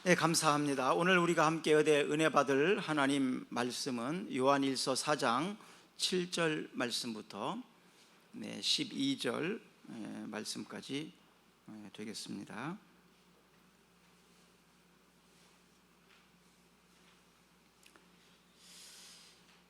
네, 감사합니다. 오늘 우리가 함께 은혜 받을 하나님 말씀은 요한일서 4장 7절 말씀부터 12절 말씀까지 되겠습니다.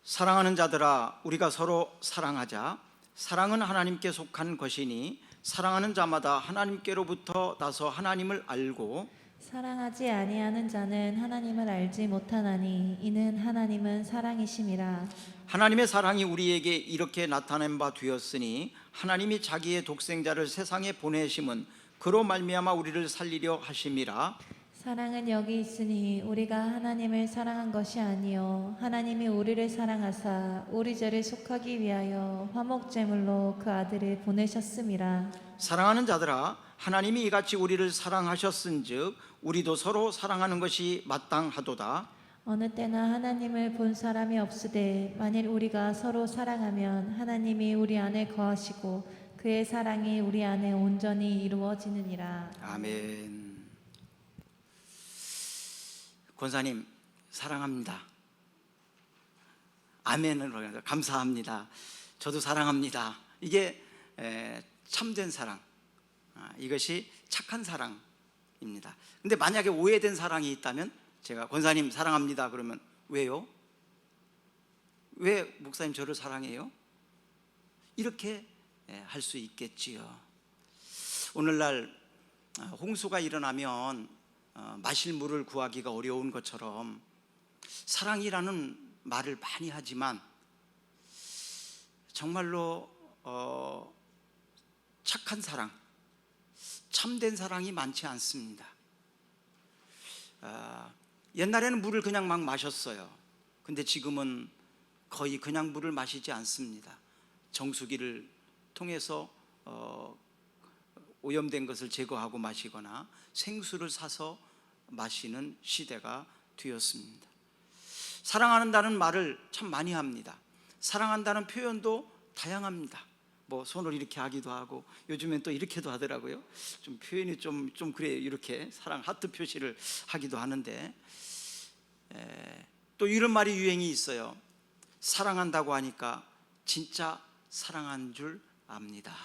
사랑하는 자들아, 우리가 서로 사랑하자. 사랑은 하나님께 속한 것이니 사랑하는 자마다 하나님께로부터 나서 하나님을 알고 사랑하지 아니하는 자는 하나님을 알지 못하나니 이는 하나님은 사랑이심이라. 하나님의 사랑이 우리에게 이렇게 나타낸 바 되었으니 하나님이 자기의 독생자를 세상에 보내심은 그로 말미암아 우리를 살리려 하심이라. 사랑은 여기 있으니 우리가 하나님을 사랑한 것이 아니요 하나님이 우리를 사랑하사 우리 죄를 속하기 위하여 화목제물로 그 아들을 보내셨음이라. 사랑하는 자들아, 하나님이 이같이 우리를 사랑하셨은즉 우리도 서로 사랑하는 것이 마땅하도다. 어느 때나 하나님을 본 사람이 없으되 만일 우리가 서로 사랑하면 하나님이 우리 안에 거하시고 그의 사랑이 우리 안에 온전히 이루어지느니라. 아멘. 권사님 사랑합니다. 아멘으로 감사합니다. 저도 사랑합니다. 이게 참된 사랑, 이것이 착한 사랑입니다. 근데 만약에 오해된 사랑이 있다면 제가 권사님 사랑합니다 그러면 왜요? 왜 목사님 저를 사랑해요? 이렇게 할 수 있겠지요. 오늘날 홍수가 일어나면 마실 물을 구하기가 어려운 것처럼 사랑이라는 말을 많이 하지만 정말로 착한 사랑, 참된 사랑이 많지 않습니다. 옛날에는 물을 그냥 막 마셨어요. 근데 지금은 거의 그냥 물을 마시지 않습니다. 정수기를 통해서 오염된 것을 제거하고 마시거나 생수를 사서 마시는 시대가 되었습니다. 사랑한다는 말을 참 많이 합니다. 사랑한다는 표현도 다양합니다. 뭐 손을 이렇게 하기도 하고 요즘엔 또 이렇게도 하더라고요. 좀 표현이 좀 그래요. 이렇게 사랑 하트 표시를 하기도 하는데 또 이런 말이 유행이 있어요. 사랑한다고 하니까 진짜 사랑한 줄 압니다.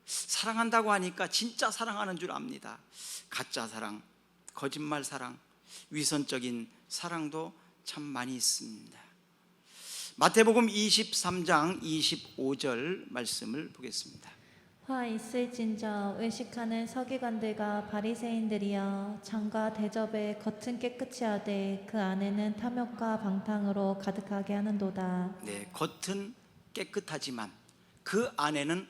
사랑한다고 하니까 진짜 사랑하는 줄 압니다. 가짜 사랑, 거짓말 사랑, 위선적인 사랑도 참 많이 있습니다. 마태복음 23장 25절 말씀을 보겠습니다. 화 있을진저 의식하는 서기관들과 바리새인들이여 장과 대접에 겉은 깨끗이 하되 그 안에는 탐욕과 방탕으로 가득하게 하는도다. 네, 겉은 깨끗하지만 그 안에는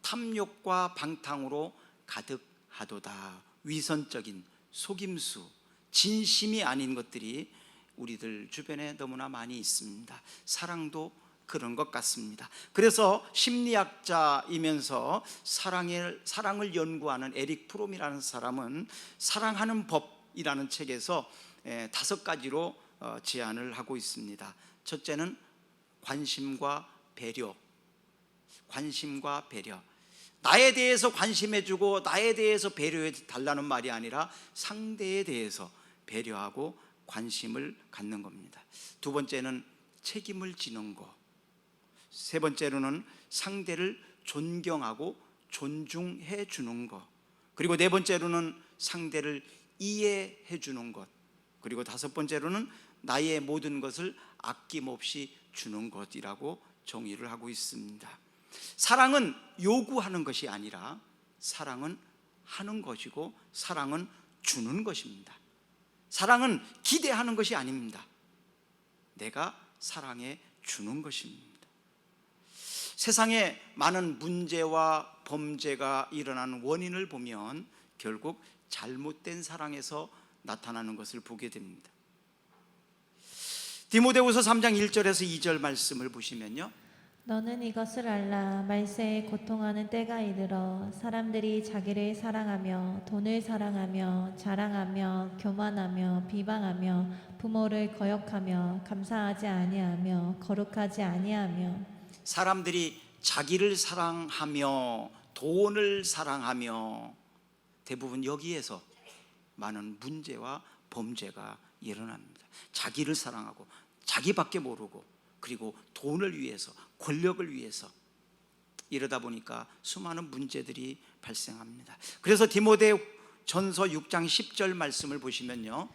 탐욕과 방탕으로 가득하도다. 위선적인 속임수, 진심이 아닌 것들이 우리들 주변에 너무나 많이 있습니다. 사랑도 그런 것 같습니다. 그래서 심리학자이면서 사랑을 연구하는 에릭 프롬이라는 사람은 사랑하는 법이라는 책에서 5가지로 제안을 하고 있습니다. 첫째는 관심과 배려. 관심과 배려. 나에 대해서 관심해주고 나에 대해서 배려해 달라는 말이 아니라 상대에 대해서 배려하고 관심을 갖는 겁니다. 두 번째는 책임을 지는 것. 세 번째로는 상대를 존경하고 존중해 주는 것. 그리고 네 번째로는 상대를 이해해 주는 것. 그리고 다섯 번째로는 나의 모든 것을 아낌없이 주는 것이라고 정의를 하고 있습니다. 사랑은 요구하는 것이 아니라 사랑은 하는 것이고 사랑은 주는 것입니다. 사랑은 기대하는 것이 아닙니다. 내가 사랑해 주는 것입니다. 세상에 많은 문제와 범죄가 일어나는 원인을 보면 결국 잘못된 사랑에서 나타나는 것을 보게 됩니다. 디모데후서 3장 1절에서 2절 말씀을 보시면요, 너는 이것을 알라. 말세에 고통하는 때가 이르러 사람들이 자기를 사랑하며 돈을 사랑하며 자랑하며 교만하며 비방하며 부모를 거역하며 감사하지 아니하며 거룩하지 아니하며. 사람들이 자기를 사랑하며 돈을 사랑하며 대부분 여기에서 많은 문제와 범죄가 일어납니다. 자기를 사랑하고 자기밖에 모르고 그리고 돈을 위해서, 권력을 위해서, 이러다 보니까 수많은 문제들이 발생합니다. 그래서 디모데전서 6장 10절 말씀을 보시면요,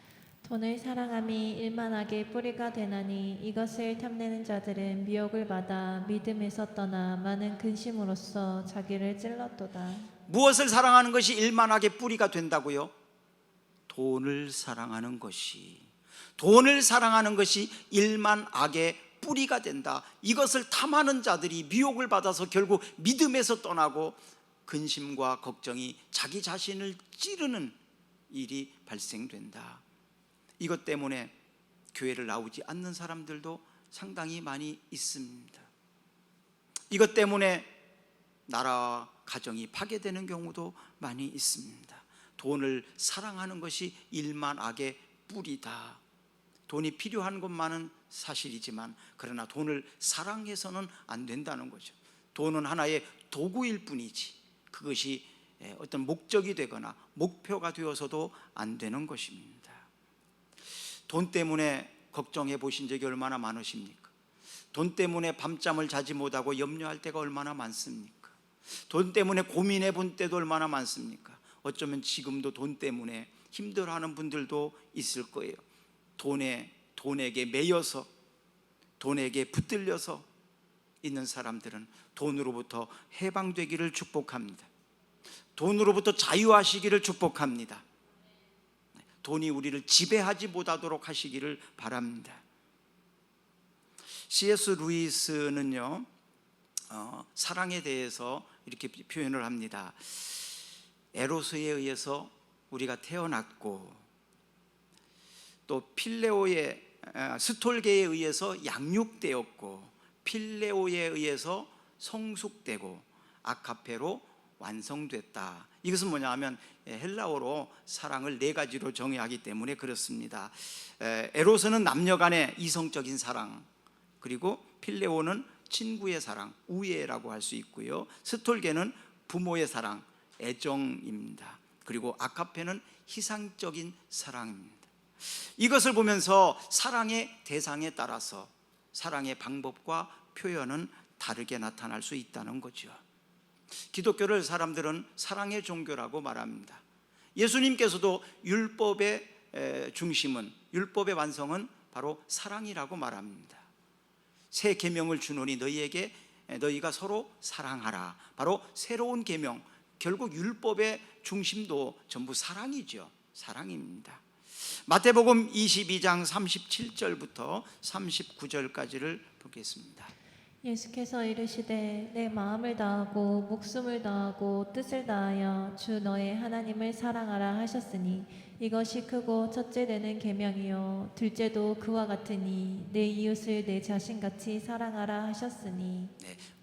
돈을 사랑함이 일만하게 뿌리가 되나니 이것을 탐내는 자들은 미혹을 받아 믿음에서 떠나 많은 근심으로써 자기를 찔렀도다. 무엇을 사랑하는 것이 일만하게 뿌리가 된다고요? 돈을 사랑하는 것이, 돈을 사랑하는 것이 일만악의 뿌리가 된다. 이것을 탐하는 자들이 미혹을 받아서 결국 믿음에서 떠나고 근심과 걱정이 자기 자신을 찌르는 일이 발생된다. 이것 때문에 교회를 나오지 않는 사람들도 상당히 많이 있습니다. 이것 때문에 나라와 가정이 파괴되는 경우도 많이 있습니다. 돈을 사랑하는 것이 일만악의 뿌리다. 돈이 필요한 것만은 사실이지만 그러나 돈을 사랑해서는 안 된다는 거죠. 돈은 하나의 도구일 뿐이지 그것이 어떤 목적이 되거나 목표가 되어서도 안 되는 것입니다. 돈 때문에 걱정해 보신 적이 얼마나 많으십니까? 돈 때문에 밤잠을 자지 못하고 염려할 때가 얼마나 많습니까? 돈 때문에 고민해 본 때도 얼마나 많습니까? 어쩌면 지금도 돈 때문에 힘들어하는 분들도 있을 거예요. 돈에게 매여서, 돈에게 붙들려서 있는 사람들은 돈으로부터 해방되기를 축복합니다. 돈으로부터 자유하시기를 축복합니다. 돈이 우리를 지배하지 못하도록 하시기를 바랍니다. C.S. 루이스는요, 사랑에 대해서 이렇게 표현을 합니다. 에로스에 의해서 우리가 태어났고 또 스톨게에 의해서 양육되었고 필레오에 의해서 성숙되고 아카페로 완성됐다. 이것은 뭐냐 하면 헬라어로 사랑을 네 가지로 정의하기 때문에 그렇습니다. 에로스는 남녀 간의 이성적인 사랑, 그리고 필레오는 친구의 사랑, 우애라고 할 수 있고요, 스톨게는 부모의 사랑, 애정입니다. 그리고 아카페는 희생적인 사랑입니다. 이것을 보면서 사랑의 대상에 따라서 사랑의 방법과 표현은 다르게 나타날 수 있다는 거죠. 기독교를 사람들은 사랑의 종교라고 말합니다. 예수님께서도 율법의 중심은, 율법의 완성은 바로 사랑이라고 말합니다. 새 계명을 주노니 너희가 서로 사랑하라. 바로 새로운 계명, 결국 율법의 중심도 전부 사랑이죠. 사랑입니다. 마태복음 22장 37절부터 39절까지를 보겠습니다. 예수께서 이르시되 내 마음을 다하고 목숨을 다하고 뜻을 다하여 주 너의 하나님을 사랑하라 하셨으니 이것이 크고 첫째 되는 계명이요 둘째도 그와 같으니 내 이웃을 내 자신같이 사랑하라 하셨으니.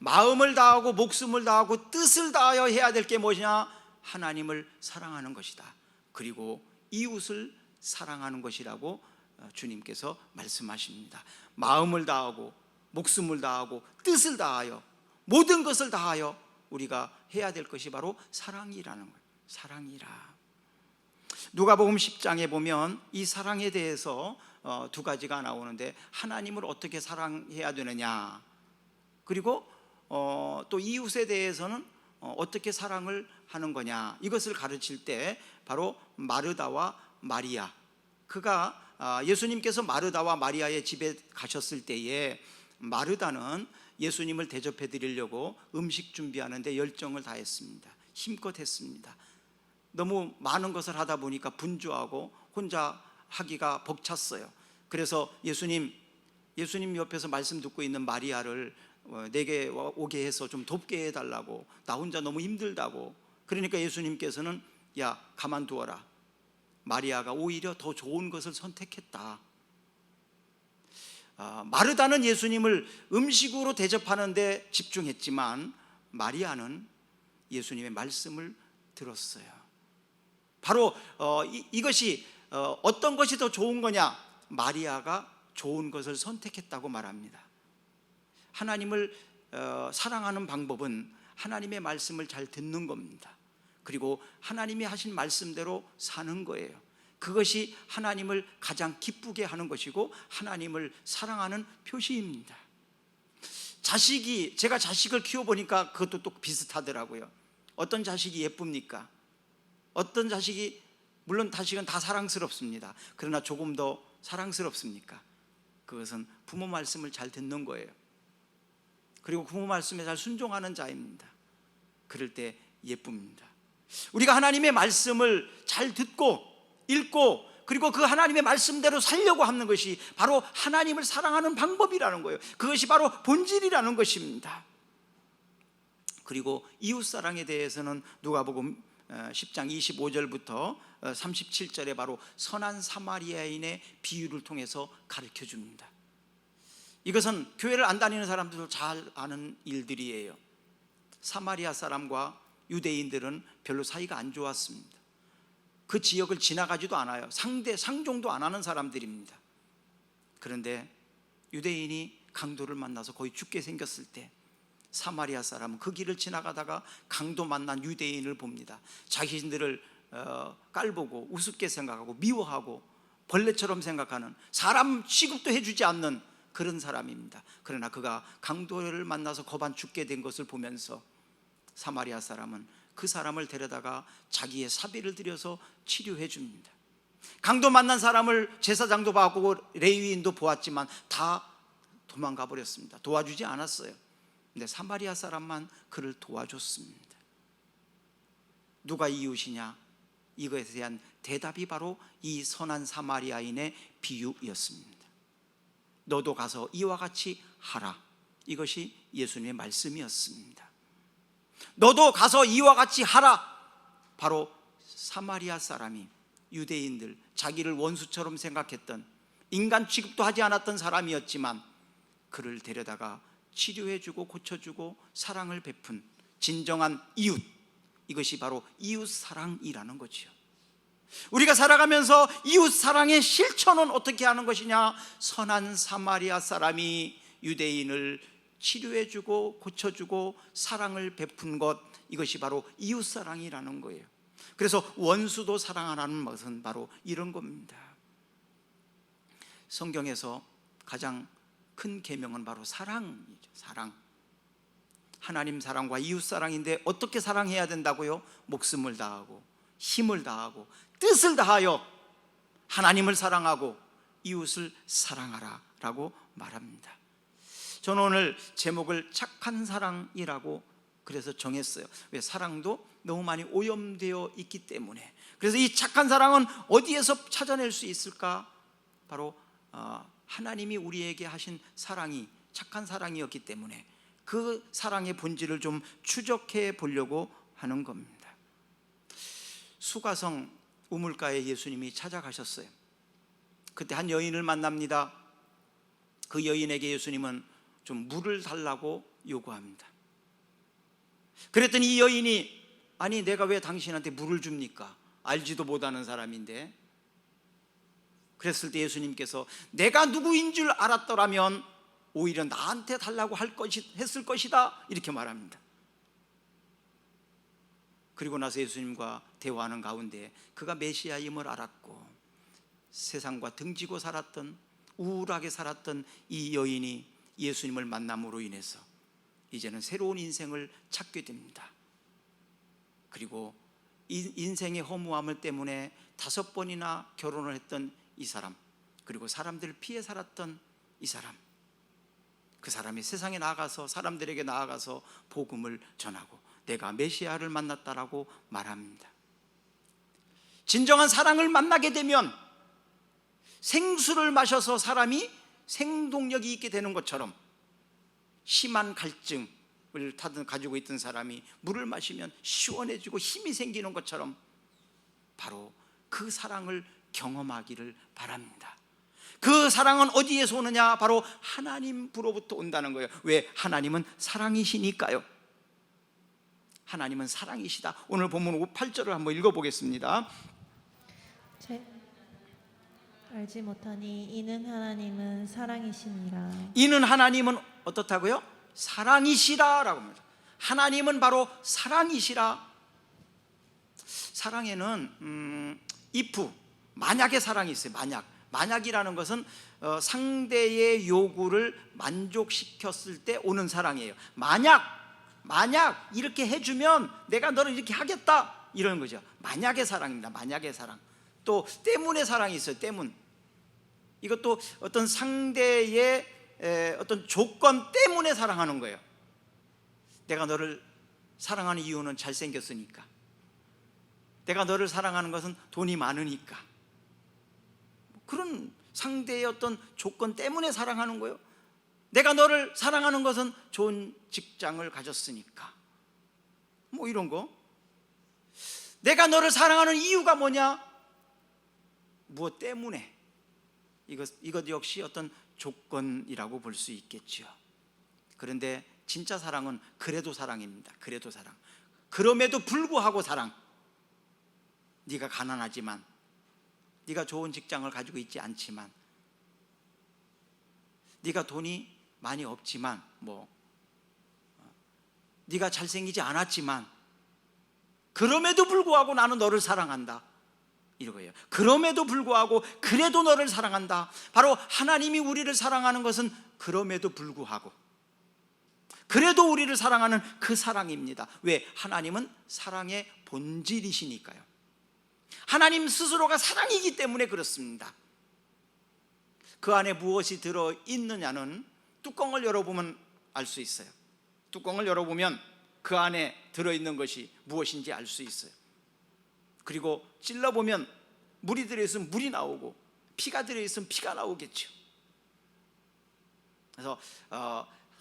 마음을 다하고 목숨을 다하고 뜻을 다하여 해야 될 게 뭐냐? 하나님을 사랑하는 것이다. 그리고 이웃을 사랑하는 것이라고 주님께서 말씀하십니다. 마음을 다하고 목숨을 다하고 뜻을 다하여 모든 것을 다하여 우리가 해야 될 것이 바로 사랑이라는 거예요. 사랑이라. 누가복음 10장에 보면 이 사랑에 대해서 두 가지가 나오는데, 하나님을 어떻게 사랑해야 되느냐, 그리고 또 이웃에 대해서는 어떻게 사랑을 하는 거냐, 이것을 가르칠 때 바로 마르다와 마리아, 예수님께서 마르다와 마리아의 집에 가셨을 때에 마르다는 예수님을 대접해 드리려고 음식 준비하는데 열정을 다했습니다. 힘껏 했습니다. 너무 많은 것을 하다 보니까 분주하고 혼자 하기가 벅찼어요. 그래서 예수님 옆에서 말씀 듣고 있는 마리아를 내게 오게 해서 좀 돕게 해달라고, 나 혼자 너무 힘들다고. 그러니까 예수님께서는 야, 가만두어라. 마리아가 오히려 더 좋은 것을 선택했다. 마르다는 예수님을 음식으로 대접하는 데 집중했지만 마리아는 예수님의 말씀을 들었어요. 바로 이것이 어떤 것이 더 좋은 거냐? 마리아가 좋은 것을 선택했다고 말합니다. 하나님을 사랑하는 방법은 하나님의 말씀을 잘 듣는 겁니다. 그리고 하나님이 하신 말씀대로 사는 거예요. 그것이 하나님을 가장 기쁘게 하는 것이고 하나님을 사랑하는 표시입니다. 제가 자식을 키워보니까 그것도 또 비슷하더라고요. 어떤 자식이 예쁩니까? 어떤 자식이, 물론 자식은 다 사랑스럽습니다. 그러나 조금 더 사랑스럽습니까? 그것은 부모 말씀을 잘 듣는 거예요. 그리고 부모 말씀에 잘 순종하는 자입니다. 그럴 때 예쁩니다. 우리가 하나님의 말씀을 잘 듣고 읽고 그리고 그 하나님의 말씀대로 살려고 하는 것이 바로 하나님을 사랑하는 방법이라는 거예요. 그것이 바로 본질이라는 것입니다. 그리고 이웃사랑에 대해서는 누가복음 10장 25절부터 37절에 바로 선한 사마리아인의 비유를 통해서 가르쳐 줍니다. 이것은 교회를 안 다니는 사람들도 잘 아는 일들이에요. 사마리아 사람과 유대인들은 별로 사이가 안 좋았습니다. 그 지역을 지나가지도 않아요. 상종도 안 하는 사람들입니다. 그런데 유대인이 강도를 만나서 거의 죽게 생겼을 때 사마리아 사람은 그 길을 지나가다가 강도 만난 유대인을 봅니다. 자신들을 깔보고 우습게 생각하고 미워하고 벌레처럼 생각하는, 사람 취급도 해주지 않는 그런 사람입니다. 그러나 그가 강도를 만나서 거반 죽게 된 것을 보면서 사마리아 사람은 그 사람을 데려다가 자기의 사비를 들여서 치료해 줍니다. 강도 만난 사람을 제사장도 보고 레위인도 보았지만 다 도망가 버렸습니다. 도와주지 않았어요. 근데 사마리아 사람만 그를 도와줬습니다. 누가 이웃이냐? 이것에 대한 대답이 바로 이 선한 사마리아인의 비유였습니다. 너도 가서 이와 같이 하라. 이것이 예수님의 말씀이었습니다. 너도 가서 이와 같이 하라. 바로 사마리아 사람이 유대인들, 자기를 원수처럼 생각했던, 인간 취급도 하지 않았던 사람이었지만 그를 데려다가 치료해주고 고쳐주고 사랑을 베푼 진정한 이웃, 이것이 바로 이웃 사랑이라는 거지요. 우리가 살아가면서 이웃 사랑의 실천은 어떻게 하는 것이냐? 선한 사마리아 사람이 유대인을 치료해주고 고쳐주고 사랑을 베푼 것, 이것이 바로 이웃 사랑이라는 거예요. 그래서 원수도 사랑하라는 것은 바로 이런 겁니다. 성경에서 가장 큰 계명은 바로 사랑이죠. 사랑. 하나님 사랑과 이웃 사랑인데 어떻게 사랑해야 된다고요? 목숨을 다하고 힘을 다하고 뜻을 다하여 하나님을 사랑하고 이웃을 사랑하라 라고 말합니다. 저는 오늘 제목을 착한 사랑이라고 그래서 정했어요. 왜? 사랑도 너무 많이 오염되어 있기 때문에. 그래서 이 착한 사랑은 어디에서 찾아낼 수 있을까? 바로 하나님이 우리에게 하신 사랑이 착한 사랑이었기 때문에 그 사랑의 본질을 좀 추적해 보려고 하는 겁니다. 수가성 우물가에 예수님이 찾아가셨어요. 그때 한 여인을 만납니다. 그 여인에게 예수님은 좀 물을 달라고 요구합니다. 그랬더니 이 여인이, 아니 내가 왜 당신한테 물을 줍니까? 알지도 못하는 사람인데. 그랬을 때 예수님께서 내가 누구인 줄 알았더라면 오히려 나한테 달라고 했을 것이다, 이렇게 말합니다. 그리고 나서 예수님과 대화하는 가운데 그가 메시아임을 알았고 세상과 등지고 살았던, 우울하게 살았던 이 여인이 예수님을 만남으로 인해서 이제는 새로운 인생을 찾게 됩니다. 그리고 이 인생의 허무함을 때문에 5번이나 결혼을 했던 이 사람, 그리고 사람들을 피해 살았던 이 사람, 그 사람이 세상에 나아가서 사람들에게 나아가서 복음을 전하고 내가 메시아를 만났다라고 말합니다. 진정한 사랑을 만나게 되면 생수를 마셔서 사람이 생동력이 있게 되는 것처럼 심한 갈증을 가지고 있던 사람이 물을 마시면 시원해지고 힘이 생기는 것처럼 바로 그 사랑을 경험하기를 바랍니다. 그 사랑은 어디에서 오느냐? 바로 하나님으로부터 온다는 거예요. 왜? 하나님은 사랑이시니까요. 하나님은 사랑이시다. 오늘 본문 8절을 한번 읽어보겠습니다. 알지 못하니 이는 하나님은 사랑이시니라. 이는 하나님은 어떻다고요? 사랑이시라라고 합니다. 하나님은 바로 사랑이시라. 사랑에는 if, 만약의 사랑이 있어요. 만약이라는 것은 상대의 요구를 만족시켰을 때 오는 사랑이에요. 만약 이렇게 해주면 내가 너를 이렇게 하겠다, 이런 거죠. 만약의 사랑입니다. 만약의 사랑. 또 때문의 사랑이 있어요. 때문. 이것도 어떤 상대의 어떤 조건 때문에 사랑하는 거예요. 내가 너를 사랑하는 이유는 잘생겼으니까, 내가 너를 사랑하는 것은 돈이 많으니까, 그런 상대의 어떤 조건 때문에 사랑하는 거예요. 내가 너를 사랑하는 것은 좋은 직장을 가졌으니까, 뭐 이런 거. 내가 너를 사랑하는 이유가 뭐냐? 무엇 때문에? 이것 역시 어떤 조건이라고 볼 수 있겠죠. 그런데 진짜 사랑은 그래도 사랑입니다. 그래도 사랑. 그럼에도 불구하고 사랑. 네가 가난하지만, 네가 좋은 직장을 가지고 있지 않지만, 네가 돈이 많이 없지만, 네가 잘생기지 않았지만, 그럼에도 불구하고 나는 너를 사랑한다, 이거예요. 그럼에도 불구하고 그래도 너를 사랑한다. 바로 하나님이 우리를 사랑하는 것은 그럼에도 불구하고, 그래도 우리를 사랑하는 그 사랑입니다. 왜? 하나님은 사랑의 본질이시니까요. 하나님 스스로가 사랑이기 때문에 그렇습니다. 그 안에 무엇이 들어있느냐는 뚜껑을 열어보면 알 수 있어요. 뚜껑을 열어보면 그 안에 들어있는 것이 무엇인지 알 수 있어요. 그리고 찔러보면 물이 들어있으면 물이 나오고, 피가 들어있으면 피가 나오겠죠. 그래서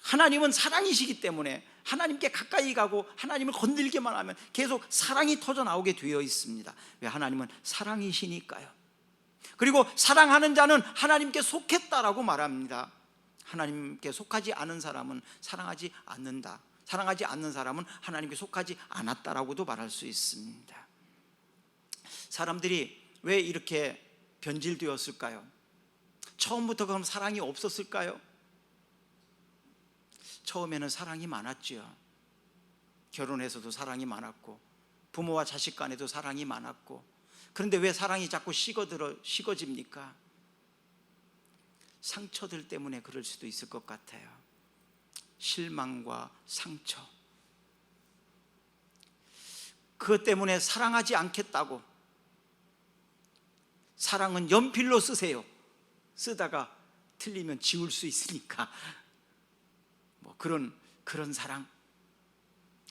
하나님은 사랑이시기 때문에 하나님께 가까이 가고 하나님을 건들기만 하면 계속 사랑이 터져 나오게 되어 있습니다. 왜? 하나님은 사랑이시니까요. 그리고 사랑하는 자는 하나님께 속했다라고 말합니다. 하나님께 속하지 않은 사람은 사랑하지 않는다. 사랑하지 않는 사람은 하나님께 속하지 않았다라고도 말할 수 있습니다. 사람들이 왜 이렇게 변질되었을까요? 처음부터 그럼 사랑이 없었을까요? 처음에는 사랑이 많았죠. 결혼해서도 사랑이 많았고, 부모와 자식 간에도 사랑이 많았고. 그런데 왜 사랑이 자꾸 식어집니까? 상처들 때문에 그럴 수도 있을 것 같아요. 실망과 상처. 그것 때문에 사랑하지 않겠다고, 사랑은 연필로 쓰세요. 쓰다가 틀리면 지울 수 있으니까, 그런 사랑.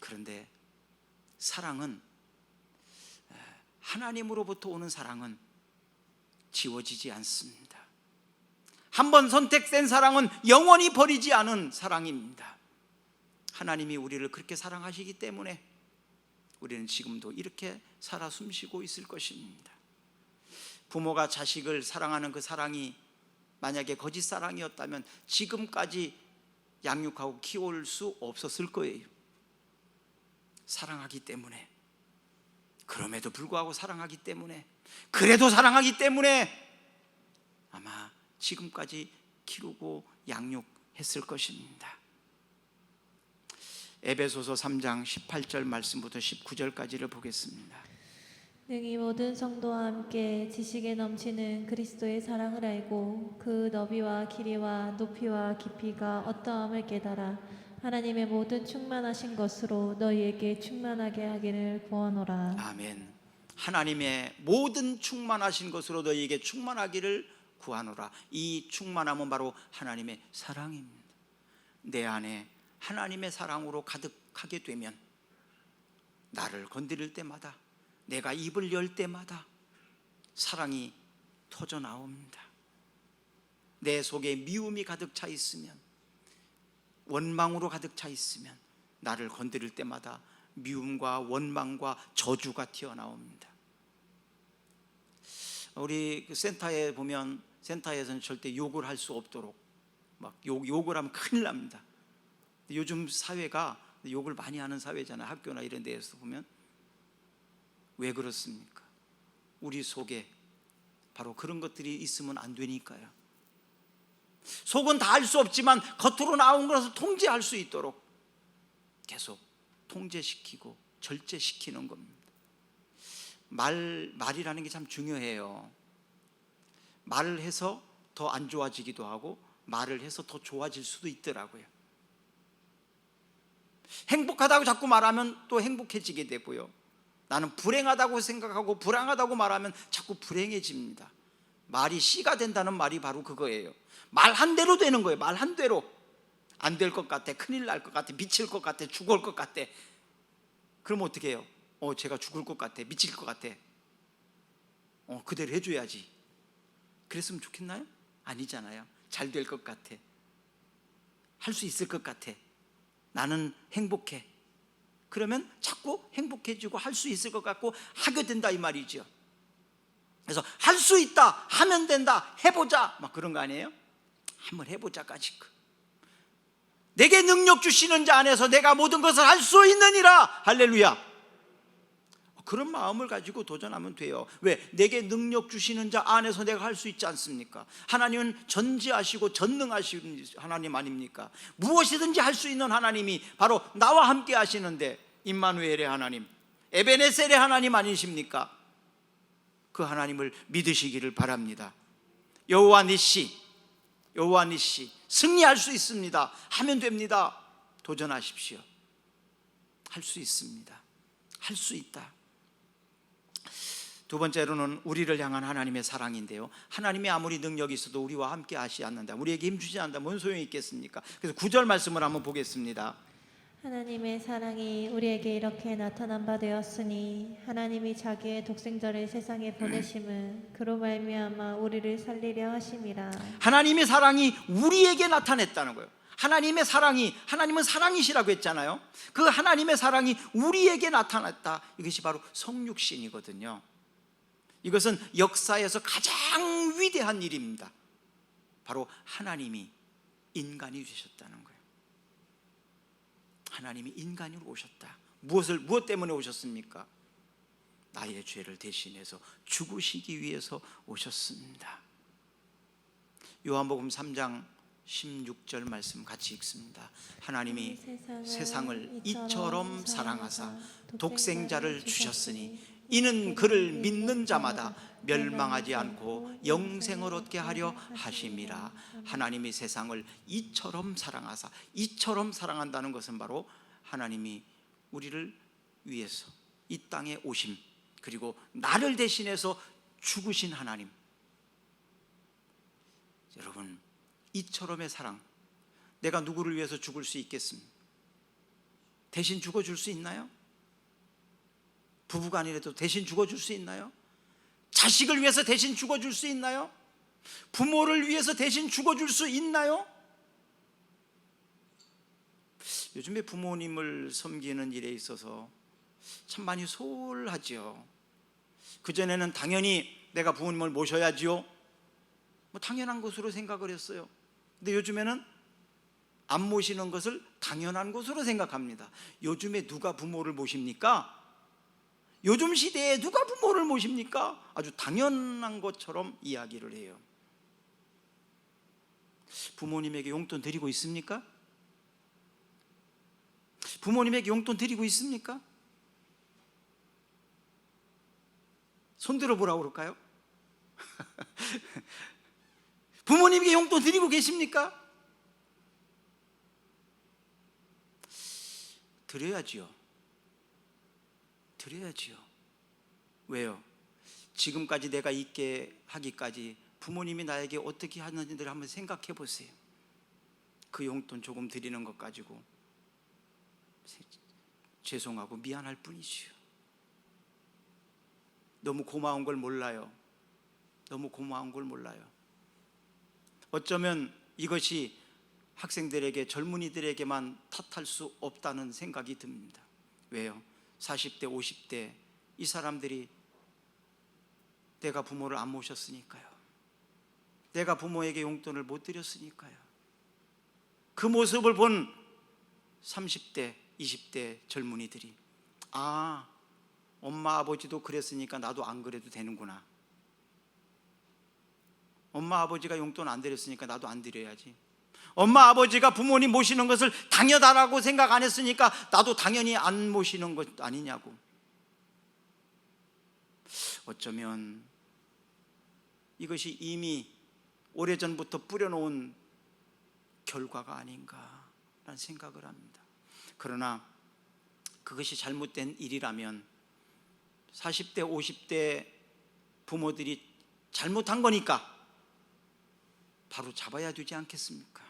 그런데 사랑은, 하나님으로부터 오는 사랑은 지워지지 않습니다. 한번 선택된 사랑은 영원히 버리지 않은 사랑입니다. 하나님이 우리를 그렇게 사랑하시기 때문에 우리는 지금도 이렇게 살아 숨쉬고 있을 것입니다. 부모가 자식을 사랑하는 그 사랑이 만약에 거짓 사랑이었다면 지금까지 양육하고 키울 수 없었을 거예요. 사랑하기 때문에, 그럼에도 불구하고 사랑하기 때문에, 그래도 사랑하기 때문에 아마 지금까지 기르고 양육했을 것입니다. 에베소서 3장 18절 말씀부터 19절까지를 보겠습니다. 능히 모든 성도와 함께 지식에 넘치는 그리스도의 사랑을 알고 그 너비와 길이와 높이와 깊이가 어떠함을 깨달아 하나님의 모든 충만하신 것으로 너희에게 충만하게 하기를 구하노라. 아멘. 하나님의 모든 충만하신 것으로 너희에게 충만하기를 구하노라. 이 충만함은 바로 하나님의 사랑입니다. 내 안에 하나님의 사랑으로 가득하게 되면 나를 건드릴 때마다, 내가 입을 열 때마다 사랑이 터져 나옵니다. 내 속에 미움이 가득 차 있으면, 원망으로 가득 차 있으면 나를 건드릴 때마다 미움과 원망과 저주가 튀어나옵니다. 우리 센터에 보면, 센터에서는 절대 욕을 할 수 없도록 막 욕을 하면 큰일 납니다. 요즘 사회가 욕을 많이 하는 사회잖아요. 학교나 이런 데에서 보면. 왜 그렇습니까? 우리 속에 바로 그런 것들이 있으면 안 되니까요. 속은 다 알 수 없지만 겉으로 나온 것을 통제할 수 있도록 계속 통제시키고 절제시키는 겁니다. 말이라는 게 참 중요해요. 말을 해서 더 안 좋아지기도 하고 말을 해서 더 좋아질 수도 있더라고요. 행복하다고 자꾸 말하면 또 행복해지게 되고요. 나는 불행하다고 생각하고 불행하다고 말하면 자꾸 불행해집니다. 말이 씨가 된다는 말이 바로 그거예요. 말 한 대로 되는 거예요. 말 한 대로. 안 될 것 같아, 큰일 날 것 같아, 미칠 것 같아, 죽을 것 같아. 그럼 어떻게 해요? 제가 죽을 것 같아, 미칠 것 같아. 그대로 해줘야지. 그랬으면 좋겠나요? 아니잖아요. 잘 될 것 같아, 할 수 있을 것 같아, 나는 행복해. 그러면 자꾸 행복해지고 할 수 있을 것 같고 하게 된다 이 말이죠. 그래서 할 수 있다, 하면 된다, 해보자 막 그런 거 아니에요? 한번 해보자까지. 내게 능력 주시는 자 안에서 내가 모든 것을 할 수 있느니라. 할렐루야. 그런 마음을 가지고 도전하면 돼요. 왜? 내게 능력 주시는 자 안에서 내가 할 수 있지 않습니까? 하나님은 전지하시고 전능하신 하나님 아닙니까? 무엇이든지 할 수 있는 하나님이 바로 나와 함께 하시는데, 임마누엘의 하나님, 에베네셀의 하나님 아니십니까? 그 하나님을 믿으시기를 바랍니다. 여호와 니시, 여호와 니시, 승리할 수 있습니다. 하면 됩니다. 도전하십시오. 할 수 있습니다. 할 수 있다. 두 번째로는 우리를 향한 하나님의 사랑인데요, 하나님이 아무리 능력이 있어도 우리와 함께 하시 않는다, 우리에게 힘주지 않는다, 뭔 소용이 있겠습니까? 그래서 9절 말씀을 한번 보겠습니다. 하나님의 사랑이 우리에게 이렇게 나타난 바 되었으니 하나님이 자기의 독생자를 세상에 보내심은 그로 말미암아 우리를 살리려 하심이라. 하나님의 사랑이 우리에게 나타냈다는 거예요. 하나님의 사랑이, 하나님은 사랑이시라고 했잖아요. 그 하나님의 사랑이 우리에게 나타났다. 이것이 바로 성육신이거든요. 이것은 역사에서 가장 위대한 일입니다. 바로 하나님이 인간이 되셨다는 거예요. 하나님이 인간으로 오셨다. 무엇 때문에 오셨습니까? 나의 죄를 대신해서 죽으시기 위해서 오셨습니다. 요한복음 3장 16절 말씀 같이 읽습니다. 하나님이 세상을 이처럼 사랑하사 독생자를 주셨으니 이는 그를 믿는 자마다 멸망하지 않고 영생을 얻게 하려 하심이라. 하나님이 세상을 이처럼 사랑하사, 이처럼 사랑한다는 것은 바로 하나님이 우리를 위해서 이 땅에 오심, 그리고 나를 대신해서 죽으신 하나님. 여러분, 이처럼의 사랑, 내가 누구를 위해서 죽을 수 있겠습니까? 대신 죽어줄 수 있나요? 부부간이라도 대신 죽어줄 수 있나요? 자식을 위해서 대신 죽어줄 수 있나요? 부모를 위해서 대신 죽어줄 수 있나요? 요즘에 부모님을 섬기는 일에 있어서 참 많이 소홀하죠. 그전에는 당연히 내가 부모님을 모셔야지요, 뭐 당연한 것으로 생각을 했어요. 근데 요즘에는 안 모시는 것을 당연한 것으로 생각합니다. 요즘에 누가 부모를 모십니까? 요즘 시대에 누가 부모를 모십니까? 아주 당연한 것처럼 이야기를 해요. 부모님에게 용돈 드리고 있습니까? 부모님에게 용돈 드리고 있습니까? 손 들어보라고 그럴까요? 부모님에게 용돈 드리고 계십니까? 드려야지요. 드려야지요. 왜요? 지금까지 내가 있게 하기까지 부모님이 나에게 어떻게 하는지를 한번 생각해 보세요. 그 용돈 조금 드리는 것 가지고 죄송하고 미안할 뿐이지요. 너무 고마운 걸 몰라요. 너무 고마운 걸 몰라요. 어쩌면 이것이 학생들에게, 젊은이들에게만 탓할 수 없다는 생각이 듭니다. 왜요? 40대, 50대 이 사람들이 내가 부모를 안 모셨으니까요. 내가 부모에게 용돈을 못 드렸으니까요. 그 모습을 본 30대, 20대 젊은이들이, 아, 엄마 아버지도 그랬으니까 나도 안 그래도 되는구나. 엄마 아버지가 용돈 안 드렸으니까 나도 안 드려야지. 엄마 아버지가 부모님 모시는 것을 당연하다고 생각 안 했으니까 나도 당연히 안 모시는 것 아니냐고. 어쩌면 이것이 이미 오래전부터 뿌려놓은 결과가 아닌가라는 생각을 합니다. 그러나 그것이 잘못된 일이라면 40대 50대 부모들이 잘못한 거니까 바로 잡아야 되지 않겠습니까?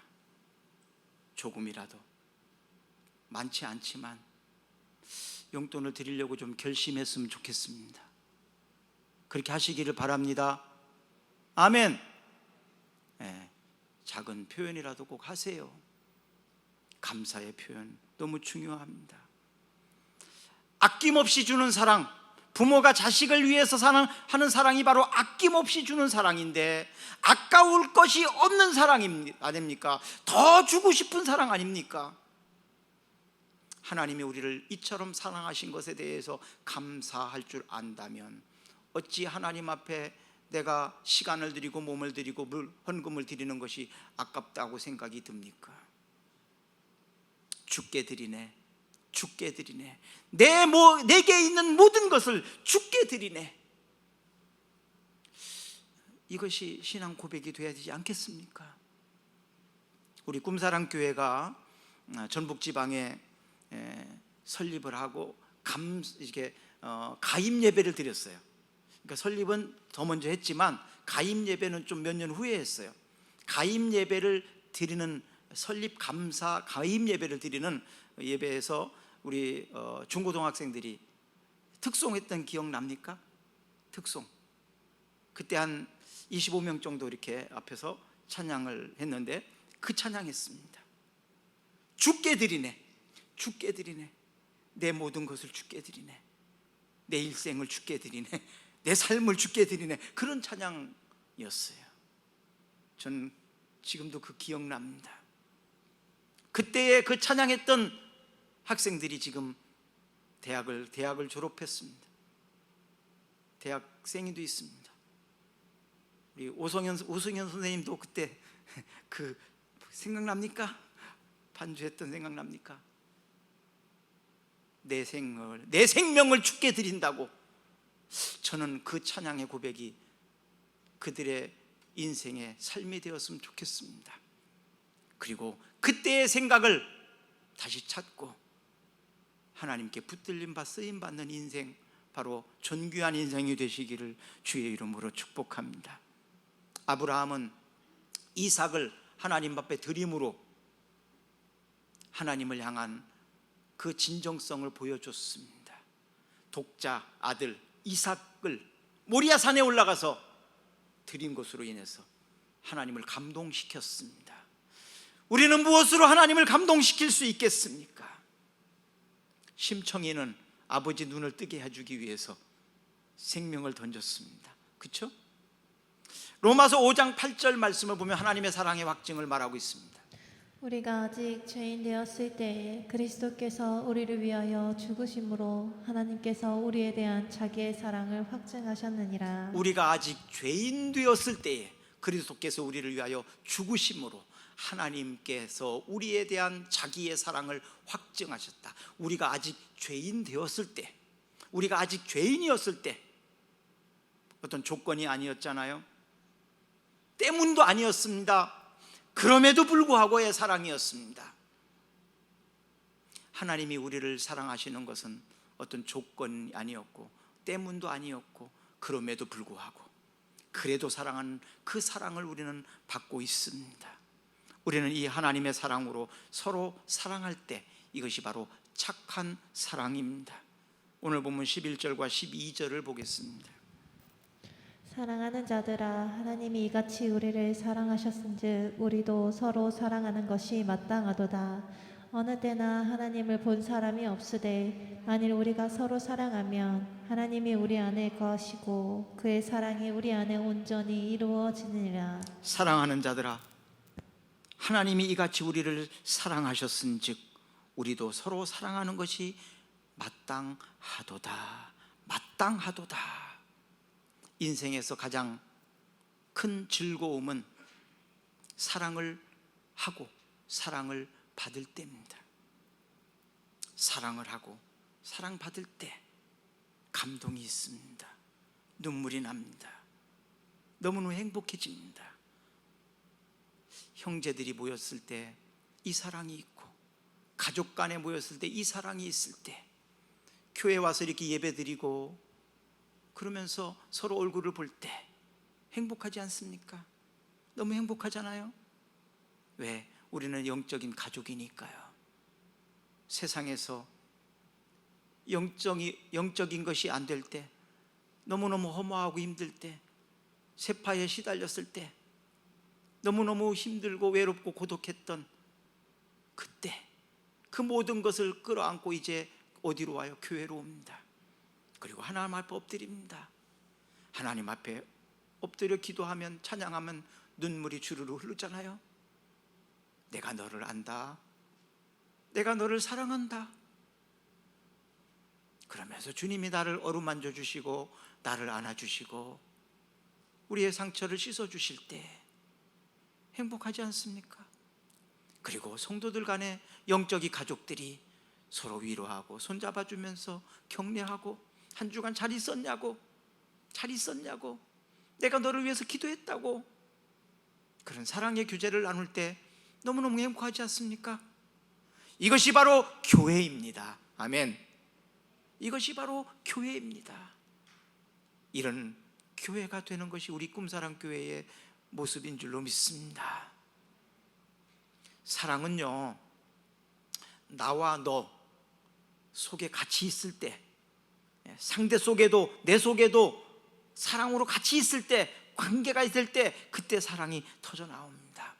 조금이라도, 많지 않지만 용돈을 드리려고 좀 결심했으면 좋겠습니다. 그렇게 하시기를 바랍니다. 아멘. 네, 작은 표현이라도 꼭 하세요. 감사의 표현 너무 중요합니다. 아낌없이 주는 사랑, 부모가 자식을 위해서 하는 사랑이 바로 아낌없이 주는 사랑인데, 아까울 것이 없는 사랑입니다. 아닙니까? 더 주고 싶은 사랑 아닙니까? 하나님이 우리를 이처럼 사랑하신 것에 대해서 감사할 줄 안다면 어찌 하나님 앞에 내가 시간을 드리고 몸을 드리고 헌금을 드리는 것이 아깝다고 생각이 듭니까? 주께 드리네, 주께 드리네, 내게 있는 모든 것을 주께 드리네. 이것이 신앙 고백이 되어야 되지 않겠습니까? 우리 꿈사랑교회가 전북 지방에 설립을 하고 가임 예배를 드렸어요. 그러니까 설립은 더 먼저 했지만 가임 예배는 좀 몇 년 후에 했어요. 가임 예배를 드리는, 설립 감사 가임 예배를 드리는 예배에서 우리 중고등학생들이 특송했던 기억 납니까? 특송. 그때 한 25명 정도 이렇게 앞에서 찬양을 했는데 그 찬양했습니다. 주께 드리네, 주께 드리네, 내 모든 것을 주께 드리네, 내 일생을 주께 드리네, 내 삶을 주께 드리네. 그런 찬양이었어요. 전 지금도 그 기억납니다. 그때의 그 찬양했던 학생들이 지금 대학을 졸업했습니다. 대학생도 있습니다. 우리 오승현 선생님도 그때 그 생각납니까? 반주했던 생각납니까? 내 생명을 주께 드린다고. 저는 그 찬양의 고백이 그들의 인생의 삶이 되었으면 좋겠습니다. 그리고 그때의 생각을 다시 찾고 하나님께 붙들림 받 쓰임 받는 인생, 바로 존귀한 인생이 되시기를 주의 이름으로 축복합니다. 아브라함은 이삭을 하나님 앞에 드림으로 하나님을 향한 그 진정성을 보여줬습니다. 독자 아들 이삭을 모리아산에 올라가서 드린 것으로 인해서 하나님을 감동시켰습니다. 우리는 무엇으로 하나님을 감동시킬 수 있겠습니까? 심청이는 아버지 눈을 뜨게 해주기 위해서 생명을 던졌습니다. 그렇죠? 로마서 5장 8절 말씀을 보면 하나님의 사랑의 확증을 말하고 있습니다. 우리가 아직 죄인 되었을 때에 그리스도께서 우리를 위하여 죽으심으로 하나님께서 우리에 대한 자기의 사랑을 확증하셨느니라. 우리가 아직 죄인 되었을 때에 그리스도께서 우리를 위하여 죽으심으로 하나님께서 우리에 대한 자기의 사랑을 확증하셨다. 우리가 아직 죄인 되었을 때, 우리가 아직 죄인이었을 때, 어떤 조건이 아니었잖아요. 때문도 아니었습니다. 그럼에도 불구하고의 사랑이었습니다. 하나님이 우리를 사랑하시는 것은 어떤 조건이 아니었고 때문도 아니었고 그럼에도 불구하고 그래도 사랑하는 그 사랑을 우리는 받고 있습니다. 우리는 이 하나님의 사랑으로 서로 사랑할 때 이것이 바로 착한 사랑입니다. 오늘 본문 11절과 12절을 보겠습니다. 사랑하는 자들아, 하나님이 이같이 우리를 사랑하셨은즉 우리도 서로 사랑하는 것이 마땅하도다. 어느 때나 하나님을 본 사람이 없으되 만일 우리가 서로 사랑하면 하나님이 우리 안에 거하시고 그의 사랑이 우리 안에 온전히 이루어지느니라. 사랑하는 자들아, 하나님이 이같이 우리를 사랑하셨은즉 우리도 서로 사랑하는 것이 마땅하도다. 마땅하도다. 인생에서 가장 큰 즐거움은 사랑을 하고 사랑을 받을 때입니다. 사랑을 하고 사랑받을 때 감동이 있습니다. 눈물이 납니다. 너무너무 행복해집니다. 형제들이 모였을 때 이 사랑이 있고, 가족 간에 모였을 때 이 사랑이 있을 때, 교회 와서 이렇게 예배드리고 그러면서 서로 얼굴을 볼 때 행복하지 않습니까? 너무 행복하잖아요. 왜? 우리는 영적인 가족이니까요. 세상에서 영적인 것이 안 될 때, 너무너무 허무하고 힘들 때, 세파에 시달렸을 때, 너무너무 힘들고 외롭고 고독했던 그때, 그 모든 것을 끌어안고 이제 어디로 와요? 교회로 옵니다. 그리고 하나님 앞에 엎드립니다. 하나님 앞에 엎드려 기도하면, 찬양하면 눈물이 주르르 흐르잖아요. 내가 너를 안다, 내가 너를 사랑한다. 그러면서 주님이 나를 어루만져 주시고 나를 안아주시고 우리의 상처를 씻어주실 때 행복하지 않습니까? 그리고 성도들 간의 영적인 가족들이 서로 위로하고 손잡아주면서 격려하고, 한 주간 잘 있었냐고, 잘 있었냐고, 내가 너를 위해서 기도했다고, 그런 사랑의 교제를 나눌 때 너무너무 행복하지 않습니까? 이것이 바로 교회입니다. 아멘. 이것이 바로 교회입니다. 이런 교회가 되는 것이 우리 꿈사랑교회의 모습인 줄로 믿습니다. 사랑은요, 나와 너 속에 같이 있을 때, 상대 속에도 내 속에도 사랑으로 같이 있을 때, 관계가 있을 때, 그때 사랑이 터져 나옵니다.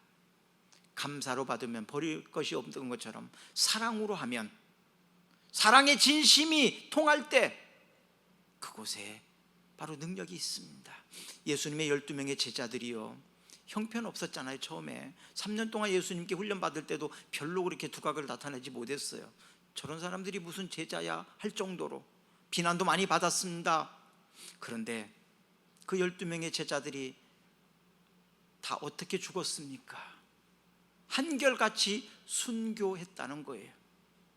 감사로 받으면 버릴 것이 없는 것처럼 사랑으로 하면, 사랑의 진심이 통할 때 그곳에 바로 능력이 있습니다. 예수님의 12명의 제자들이요, 형편없었잖아요. 처음에 3년 동안 예수님께 훈련받을 때도 별로 그렇게 두각을 나타내지 못했어요. 저런 사람들이 무슨 제자야 할 정도로 비난도 많이 받았습니다. 그런데 그 12명의 제자들이 다 어떻게 죽었습니까? 한결같이 순교했다는 거예요.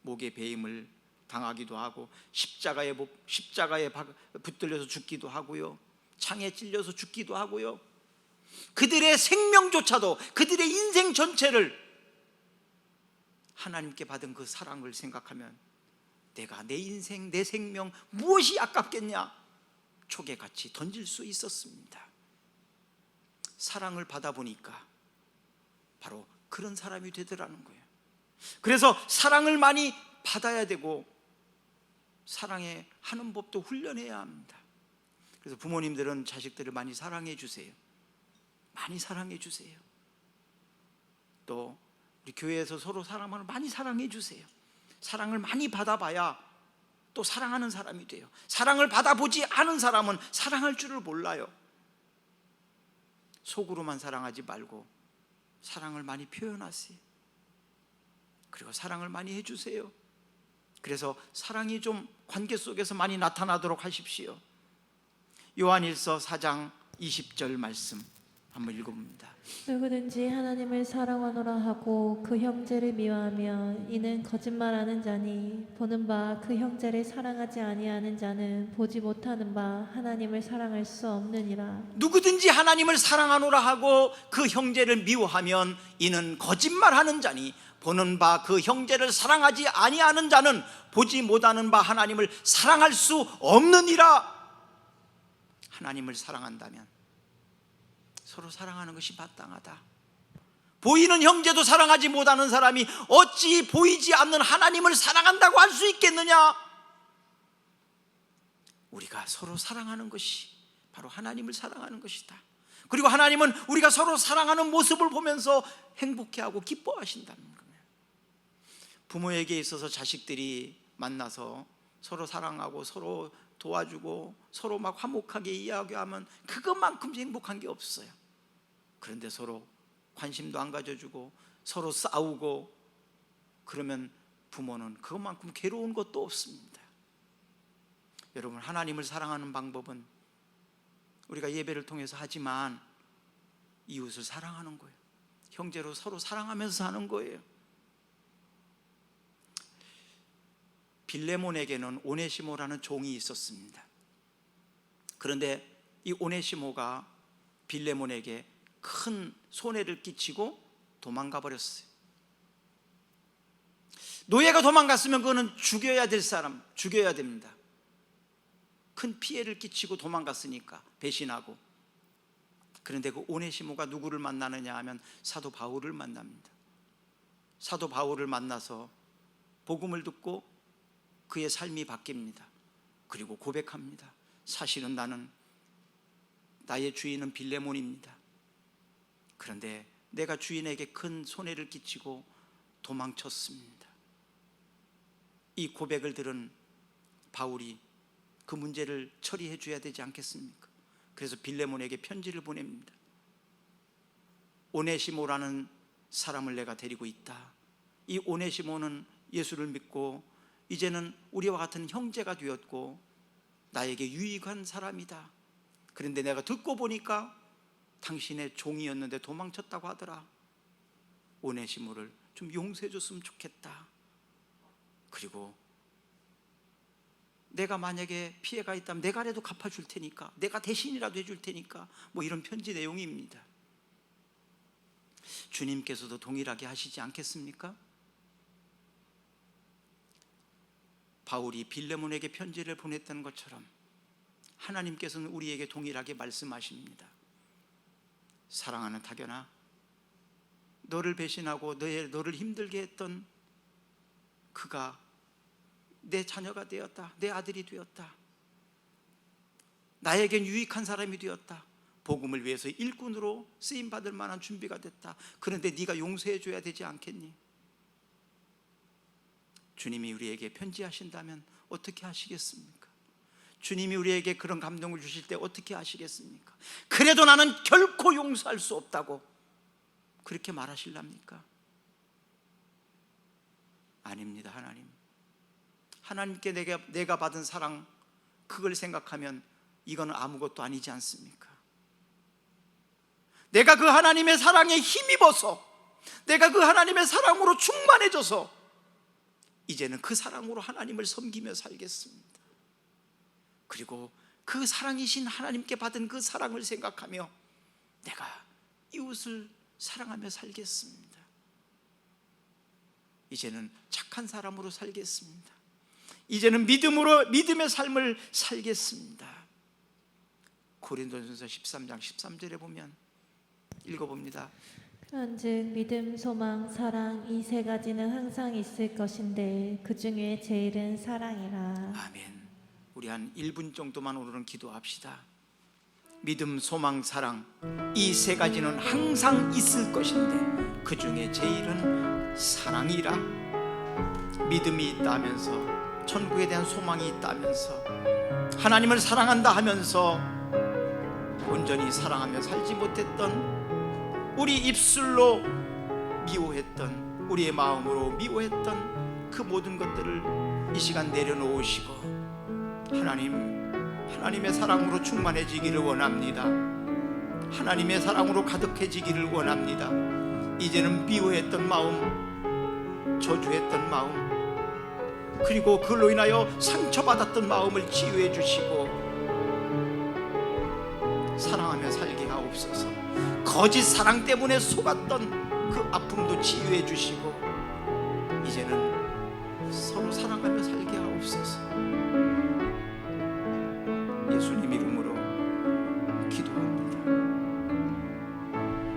목에 베임을 당하기도 하고, 십자가에 붙들려서 죽기도 하고요, 창에 찔려서 죽기도 하고요. 그들의 생명조차도, 그들의 인생 전체를 하나님께 받은 그 사랑을 생각하면 내가 내 인생, 내 생명 무엇이 아깝겠냐, 초계같이 던질 수 있었습니다. 사랑을 받아보니까 바로 그런 사람이 되더라는 거예요. 그래서 사랑을 많이 받아야 되고, 사랑해 하는 법도 훈련해야 합니다. 그래서 부모님들은 자식들을 많이 사랑해 주세요. 많이 사랑해 주세요. 또 우리 교회에서 서로 사랑하는 많이 사랑해 주세요. 사랑을 많이 받아봐야 또 사랑하는 사람이 돼요. 사랑을 받아보지 않은 사람은 사랑할 줄을 몰라요. 속으로만 사랑하지 말고 사랑을 많이 표현하세요. 그리고 사랑을 많이 해주세요. 그래서 사랑이 좀 관계 속에서 많이 나타나도록 하십시오. 요한일서 4장 20절 말씀 한번 읽어봅니다. 누구든지 하나님을 사랑하노라 하고 그 형제를 미워하면 이는 거짓말하는 자니, 보는 바 그 형제를 사랑하지 아니하는 자는 보지 못하는 바 하나님을 사랑할 수 없느니라. 누구든지 하나님을 사랑하노라 하고 그 형제를 미워하면 이는 거짓말하는 자니, 보는 바 그 형제를 사랑하지 아니하는 자는 보지 못하는 바 하나님을 사랑할 수 없느니라. 하나님을 사랑한다면 서로 사랑하는 것이 마땅하다. 보이는 형제도 사랑하지 못하는 사람이 어찌 보이지 않는 하나님을 사랑한다고 할 수 있겠느냐? 우리가 서로 사랑하는 것이 바로 하나님을 사랑하는 것이다. 그리고 하나님은 우리가 서로 사랑하는 모습을 보면서 행복해하고 기뻐하신다는 거예요. 부모에게 있어서 자식들이 만나서 서로 사랑하고 서로 도와주고 서로 막 화목하게 이야기하면 그것만큼 행복한 게 없어요. 그런데 서로 관심도 안 가져주고 서로 싸우고 그러면 부모는 그것만큼 괴로운 것도 없습니다. 여러분, 하나님을 사랑하는 방법은 우리가 예배를 통해서 하지만 이웃을 사랑하는 거예요. 형제로 서로 사랑하면서 사는 거예요. 빌레몬에게는 오네시모라는 종이 있었습니다. 그런데 이 오네시모가 빌레몬에게 큰 손해를 끼치고 도망가 버렸어요. 노예가 도망갔으면 그거는 죽여야 될 사람, 죽여야 됩니다. 큰 피해를 끼치고 도망갔으니까 배신하고. 그런데 그 오네시모가 누구를 만나느냐 하면 사도 바울을 만납니다. 사도 바울을 만나서 복음을 듣고 그의 삶이 바뀝니다. 그리고 고백합니다. 사실은 나의 주인은 빌레몬입니다. 그런데 내가 주인에게 큰 손해를 끼치고 도망쳤습니다. 이 고백을 들은 바울이 그 문제를 처리해 줘야 되지 않겠습니까? 그래서 빌레몬에게 편지를 보냅니다. 오네시모라는 사람을 내가 데리고 있다. 이 오네시모는 예수를 믿고 이제는 우리와 같은 형제가 되었고 나에게 유익한 사람이다. 그런데 내가 듣고 보니까 당신의 종이었는데 도망쳤다고 하더라. 오네시모를 좀 용서해 줬으면 좋겠다. 그리고 내가 만약에 피해가 있다면 내가라도 갚아줄 테니까, 내가 대신이라도 해줄 테니까, 뭐 이런 편지 내용입니다. 주님께서도 동일하게 하시지 않겠습니까? 바울이 빌레몬에게 편지를 보냈다는 것처럼 하나님께서는 우리에게 동일하게 말씀하십니다. 사랑하는 타견아, 너를 배신하고 너를 힘들게 했던 그가 내 자녀가 되었다. 내 아들이 되었다. 나에겐 유익한 사람이 되었다. 복음을 위해서 일꾼으로 쓰임받을 만한 준비가 됐다. 그런데 네가 용서해 줘야 되지 않겠니? 주님이 우리에게 편지하신다면 어떻게 하시겠습니까? 주님이 우리에게 그런 감동을 주실 때 어떻게 하시겠습니까? 그래도 나는 결코 용서할 수 없다고 그렇게 말하실랍니까? 아닙니다. 하나님께 내가 받은 사랑, 그걸 생각하면 이건 아무것도 아니지 않습니까? 내가 그 하나님의 사랑에 힘입어서, 내가 그 하나님의 사랑으로 충만해져서 이제는 그 사랑으로 하나님을 섬기며 살겠습니다. 그리고 그 사랑이신 하나님께 받은 그 사랑을 생각하며 내가 이웃을 사랑하며 살겠습니다. 이제는 착한 사람으로 살겠습니다. 이제는 믿음의 삶을 살겠습니다. 고린도전서 13장 13절에 보면 읽어봅니다. 그런즉 믿음, 소망, 사랑 이 세 가지는 항상 있을 것인데 그 중에 제일은 사랑이라. 아멘. 우리 한 1분 정도만 오늘은 기도합시다. 믿음, 소망, 사랑 이 세 가지는 항상 있을 것인데 그 중에 제일은 사랑이라. 믿음이 있다 하면서, 천국에 대한 소망이 있다 하면서, 하나님을 사랑한다 하면서 온전히 사랑하며 살지 못했던, 우리 입술로 미워했던, 우리의 마음으로 미워했던 그 모든 것들을 이 시간 내려놓으시고 하나님의 사랑으로 충만해지기를 원합니다. 하나님의 사랑으로 가득해지기를 원합니다. 이제는 미워했던 마음, 저주했던 마음, 그리고 그걸로 인하여 상처받았던 마음을 치유해 주시고 사랑하며 살게 하옵소서. 거짓 사랑 때문에 속았던 그 아픔도 치유해 주시고 이제는 서로 사랑하며 살게 하옵소서. 예수님 이름으로 기도합니다.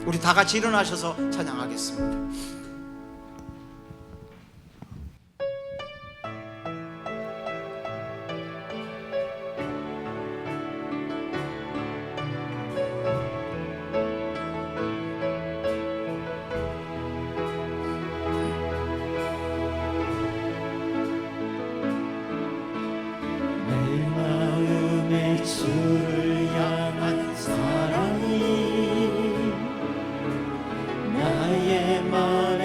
우리 다 같이 일어나셔서 찬양하겠습니다. 주를 향한 사랑이 나의 마음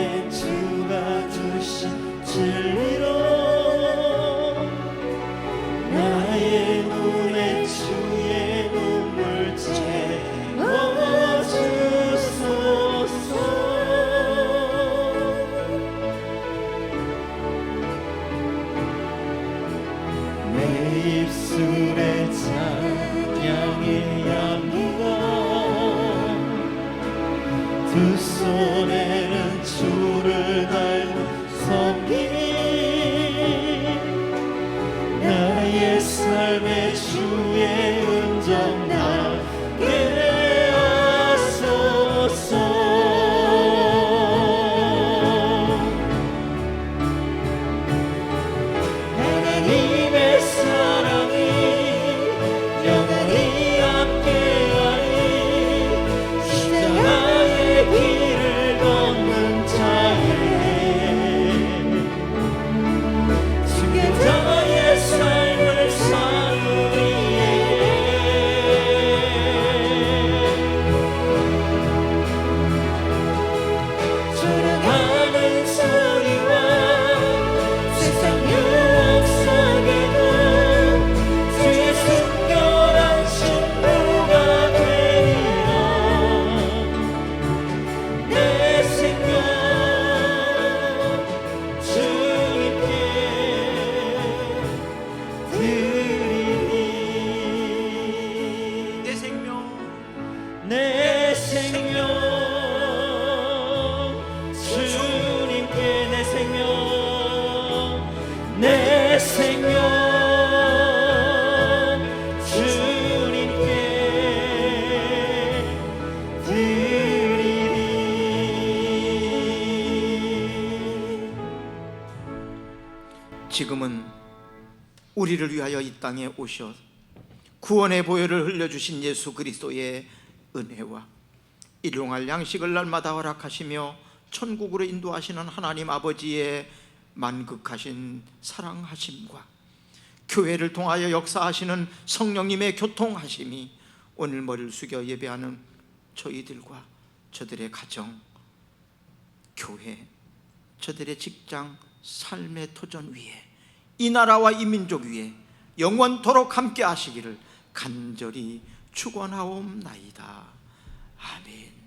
두 손에는 주를 달고 섬기니 나의 삶의 주의 은정 나게 하소서. 하나님의 사랑이 영원히 함께하니 십자가의 길을 걷는 자에게 중개자의 삶을 사는 이에게 조롱하는 소리와 세상 유혹 속에도 주의 순결한 신부가 되리라. 내 생명 주님께 드리니 내 생명 내 생명 주님께 내 생명 내 생명 주님께 드리리. 지금은 우리를 위하여 이 땅에 오셔 구원의 보혈을 흘려주신 예수 그리스도의 은혜와 일용할 양식을 날마다 허락하시며 천국으로 인도하시는 하나님 아버지의 만극하신 사랑하심과 교회를 통하여 역사하시는 성령님의 교통하심이 오늘 머리를 숙여 예배하는 저희들과 저들의 가정, 교회, 저들의 직장, 삶의 토전 위에 이 나라와 이 민족 위에 영원토록 함께 하시기를 간절히 축원하옵나이다. 아멘.